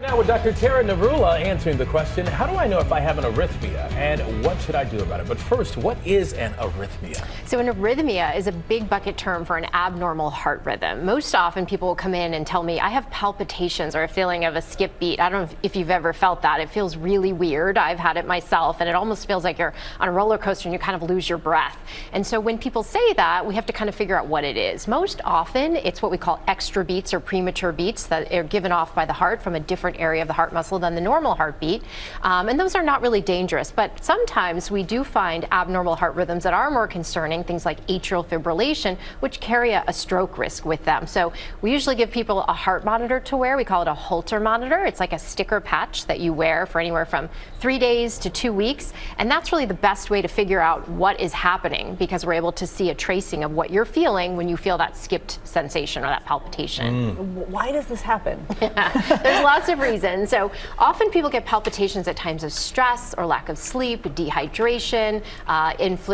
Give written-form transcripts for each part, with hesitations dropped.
Now with Dr. Tara Narula answering the question, how do I know if I have an arrhythmia and what should I do about it? But first, what is an arrhythmia? So an arrhythmia is a big bucket term for an abnormal heart rhythm. Most often people will come in and tell me, I have palpitations or a feeling of a skip beat. I don't know if you've ever felt that. It feels really weird. I've had it myself, and it almost feels like you're on a roller coaster and you kind of lose your breath. And so when people say that, we have to kind of figure out what it is. Most often it's what we call extra beats or premature beats that are given off by the heart from a different area of the heart muscle than the normal heartbeat. And those are not really dangerous, but sometimes we do find abnormal heart rhythms that are more concerning, things like atrial fibrillation, which carry a stroke risk with them. So we usually give people a heart monitor to wear. We call it a Holter monitor. It's like a sticker patch that you wear for anywhere from 3 days to 2 weeks. And that's really the best way to figure out what is happening, because we're able to see a tracing of what you're feeling when you feel that skipped sensation or that palpitation. Why does this happen? There's lots of reasons. So often people get palpitations at times of stress or lack of sleep, dehydration,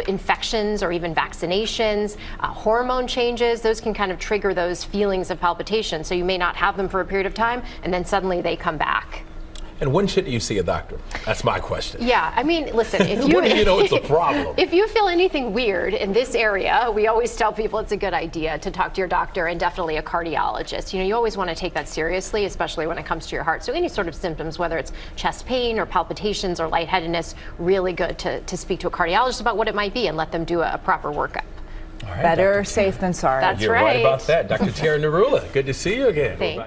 infections or even vaccinations, hormone changes. Those can kind of trigger those feelings of palpitation. So you may not have them for a period of time and then suddenly they come back. And when should you see a doctor? That's my question. Yeah, I mean, listen, if you, when do you know it's a problem? If you feel anything weird in this area, we always tell people it's a good idea to talk to your doctor and definitely a cardiologist. You know, you always want to take that seriously, especially when it comes to your heart. So any sort of symptoms, whether it's chest pain or palpitations or lightheadedness, really good to speak to a cardiologist about what it might be and let them do a proper workup. All right, Better Dr. safe than sorry. That's You're right. right about that. Dr. Tara Narula, good to see you again. Thanks.